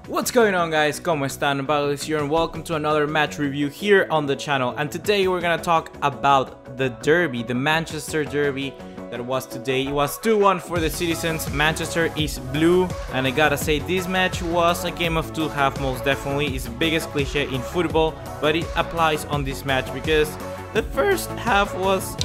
What's going on, guys? ¿Cómo están? BugaLuis here and welcome to another match review here on the channel. And today we're gonna talk about the derby, the Manchester derby that was today. It was 2-1 for the citizens. Manchester is blue, and I gotta say this match was a game of two halves, most definitely. It's the biggest cliche in football, but it applies on this match because the first half was,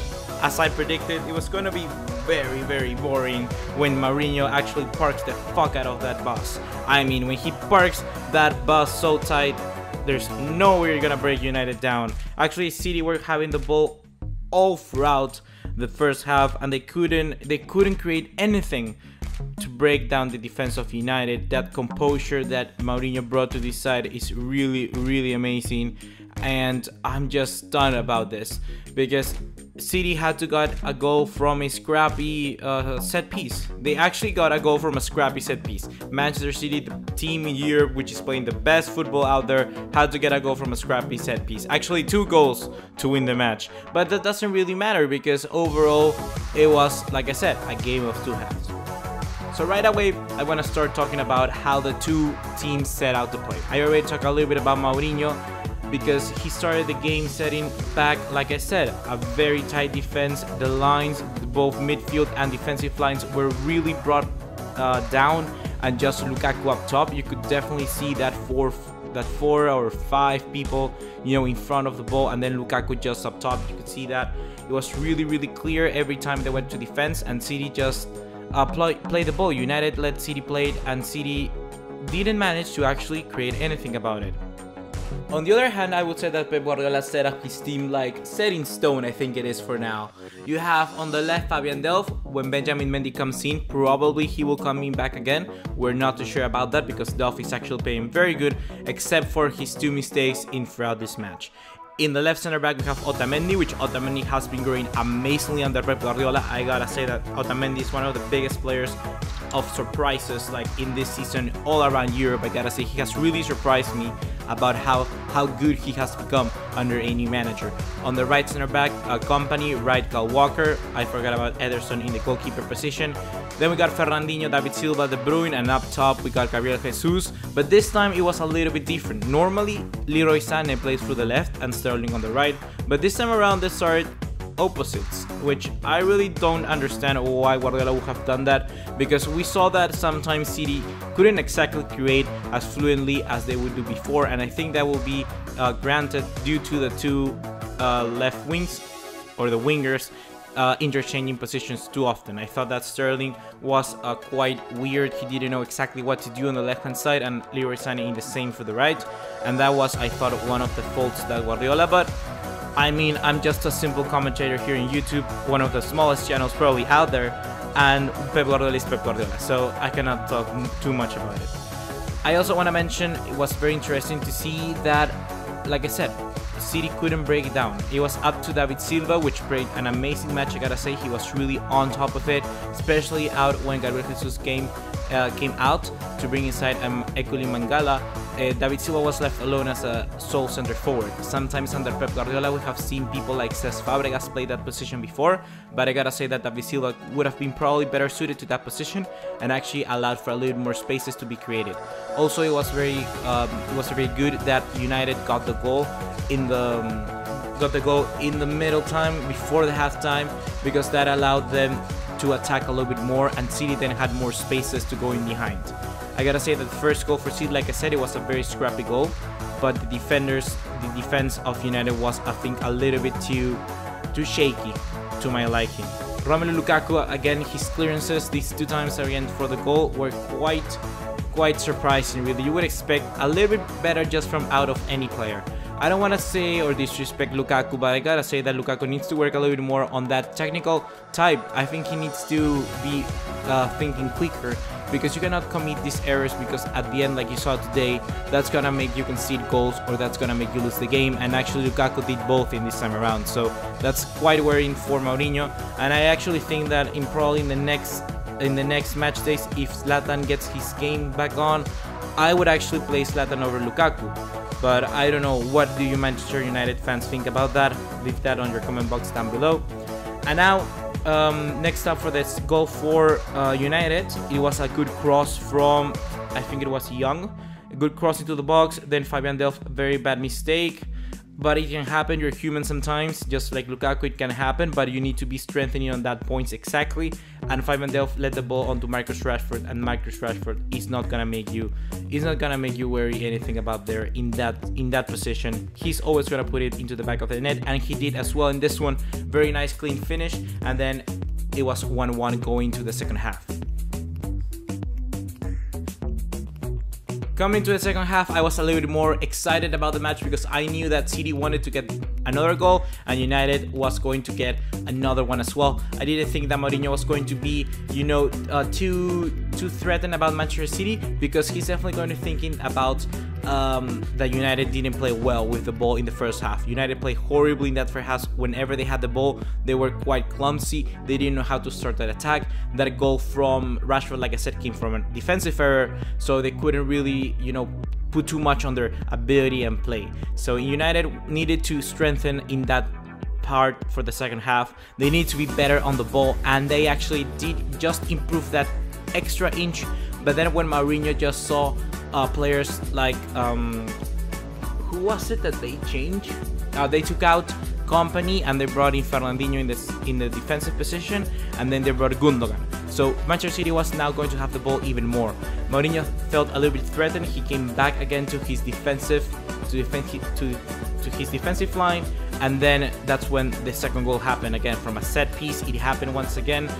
as I predicted, it was gonna be very boring when Mourinho actually parks the fuck out of that bus. I mean, when he parks that bus so tight, there's no way you're gonna break United down. Actually, City were having the ball all throughout the first half, and they couldn't create anything to break down the defense of United. That composure that Mourinho brought to this side is really amazing, and I'm just stunned about this because City had to get a goal from a scrappy set piece. They actually got a goal from a scrappy set piece. Manchester City, the team in Europe which is playing the best football out there, had to get a goal from a scrappy set piece. Actually 2 goals to win the match. But that doesn't really matter because overall it was, like I said, a game of two halves. So right away, I want to start talking about how the two teams set out to play. I already talked a little bit about Mourinho, because he started the game setting back, like I said, a very tight defense. The lines, both midfield and defensive lines, were really brought down, and just Lukaku up top. You could definitely see that four or five people, in front of the ball, and then Lukaku just up top. You could see that it was really clear every time they went to defense, and City just played the ball. United let City play it, and City didn't manage to actually create anything about it. On the other hand, I would say that Pep Guardiola set up his team like set in stone, I think it is for now. You have on the left Fabian Delph. When Benjamin Mendy comes in, probably he will come in back again. We're not too sure about that because Delph is actually playing very good, except for his 2 mistakes throughout this match. In the left center back, we have Otamendi, which Otamendi has been growing amazingly under Pep Guardiola. I gotta say that Otamendi is one of the biggest players of surprises like in this season all around Europe. I gotta say he has really surprised me about how good he has become under a new manager. On the right center back, Company, right Kyle Walker. I forgot about Ederson in the goalkeeper position. Then we got Fernandinho, David Silva, De Bruyne, and up top we got Gabriel Jesus. But this time it was a little bit different. Normally Leroy Sané plays through the left and Sterling on the right, but this time around they started opposites, which I really don't understand why Guardiola would have done that, because we saw that sometimes City couldn't exactly create as fluently as they would do before, and I think that will be granted due to the 2 left wings, or the wingers, interchanging positions too often. I thought that Sterling was quite weird. He didn't know exactly what to do on the left hand side, and Leroy Sané in the same for the right, and that was, I thought, one of the faults that Guardiola. But I mean, I'm just a simple commentator here in YouTube, one of the smallest channels probably out there, and Pep Guardiola is Pep Guardiola, so I cannot talk too much about it. I also want to mention it was very interesting to see that, like I said, City couldn't break it down. It was up to David Silva, which played an amazing match. I gotta say he was really on top of it, especially out when Gabriel Jesus came out to bring inside Ekuli Mangala. David Silva was left alone as a sole center forward. Sometimes under Pep Guardiola we have seen people like Cesc Fabregas play that position before, but I gotta say that David Silva would have been probably better suited to that position and actually allowed for a little more spaces to be created. Also, it was very good that United got the goal in the middle time before the halftime, because that allowed them to attack a little bit more, and City then had more spaces to go in behind. I gotta say that the first goal for City, like I said, it was a very scrappy goal, but the defense of United was, I think, a little bit too shaky to my liking. Romelu Lukaku, again, his clearances these 2 times at the end for the goal were quite surprising, really. You would expect a little bit better just from out of any player. I don't want to say or disrespect Lukaku, but I gotta say that Lukaku needs to work a little bit more on that technical type. I think he needs to be thinking quicker, because you cannot commit these errors, because at the end, like you saw today, that's gonna make you concede goals or that's gonna make you lose the game, and actually Lukaku did both in this time around, so that's quite worrying for Mourinho. And I actually think that probably in the next match days, if Zlatan gets his game back on, I would actually play Zlatan over Lukaku. But I don't know, what do you Manchester United fans think about that? Leave that on your comment box down below. And now next up for this goal for United, it was a good cross from, I think it was Young. A good cross into the box. Then Fabian Delph, very bad mistake. But it can happen, you're human sometimes, just like Lukaku, it can happen, but you need to be strengthening on that points exactly. And Fabian Delph let the ball onto Marcus Rashford, and Marcus Rashford is not gonna make you worry anything about there in that position. He's always gonna put it into the back of the net, and he did as well in this one. Very nice clean finish, and then it was 1-1 going to the second half. Coming to the second half, I was a little bit more excited about the match because I knew that City wanted to get another goal and United was going to get another one as well. I didn't think that Mourinho was going to be, you know, too threatened about Manchester City, because he's definitely going to be thinking about that United didn't play well with the ball in the first half. United played horribly in that first half. Whenever they had the ball, they were quite clumsy. They didn't know how to start that attack. That goal from Rashford, like I said, came from a defensive error, so they couldn't really, you know, put too much on their ability and play. So United needed to strengthen in that part for the second half. They need to be better on the ball, and they actually did just improve that extra inch. But then when Mourinho just saw players like who was it that they changed? They took out Company and they brought in Fernandinho in the defensive position, and then they brought Gundogan. So Manchester City was now going to have the ball even more. Mourinho felt a little bit threatened. He came back again to his defensive line, and then that's when the second goal happened again from a set piece. It happened once again,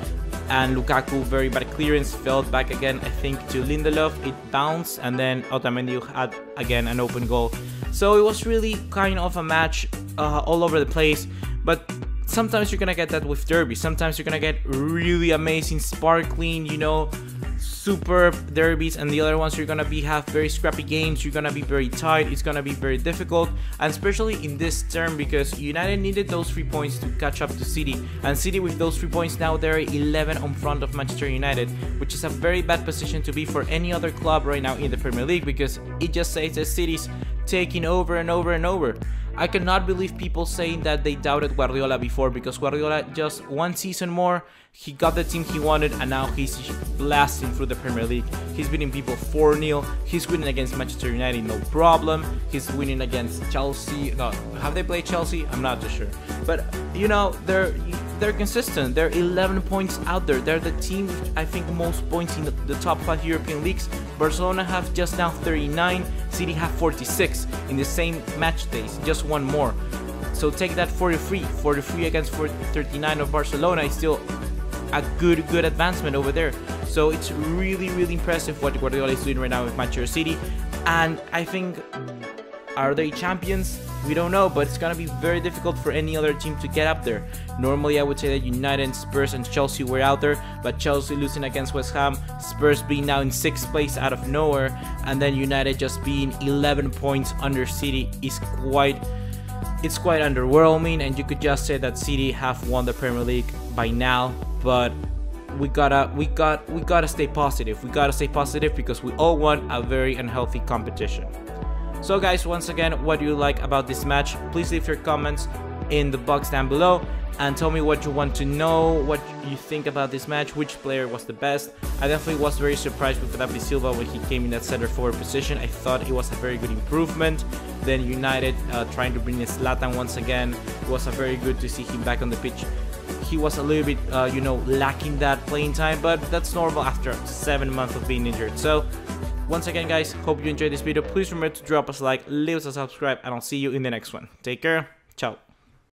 and Lukaku, very bad clearance, fell back again, I think, to Lindelof. It bounced, and then Otamendi had again an open goal. So it was really kind of a match all over the place. But sometimes you're gonna get that with derby. Sometimes you're gonna get really amazing, sparkling, you know, superb derbies, and the other ones you're gonna have very scrappy games. You're gonna be very tight. It's gonna be very difficult, and especially in this term, because United needed those 3 points to catch up to City, and City with those 3 points now they're 11 on front of Manchester United, which is a very bad position to be for any other club right now in the Premier League, because it just says that City's taking over and over and over. I cannot believe people saying that they doubted Guardiola before, because Guardiola just one season more, he got the team he wanted, and now he's blasting through the Premier League. He's beating people 4-0. He's winning against Manchester United, no problem. He's winning against Chelsea. No, have they played Chelsea? I'm not too sure. But you know, they're consistent. They're 11 points out there. They're the team with, I think, most points in the top 5 European leagues. Barcelona have just now 39. City have 46 in the same match days, just one more. So take that 43 against 39 of Barcelona is still a good advancement over there. So it's really impressive what Guardiola is doing right now with Manchester City. And I think, are they champions? We don't know, but it's gonna be very difficult for any other team to get up there. Normally I would say that United, Spurs and Chelsea were out there, but Chelsea losing against West Ham, Spurs being now in 6th place out of nowhere, and then United just being 11 points under City is quite underwhelming. And you could just say that City have won the Premier League by now, but we gotta stay positive. We gotta stay positive because we all want a very unhealthy competition. So guys, once again, what do you like about this match? Please leave your comments in the box down below and tell me what you want to know, what you think about this match, which player was the best. I definitely was very surprised with David Silva when he came in that center forward position. I thought it was a very good improvement. Then United trying to bring in Zlatan once again. It was a very good to see him back on the pitch. He was a little bit, you know, lacking that playing time, but that's normal after 7 months of being injured. So once again, guys, hope you enjoyed this video. Please remember to drop us a like, leave us a subscribe, and I'll see you in the next one. Take care. Ciao.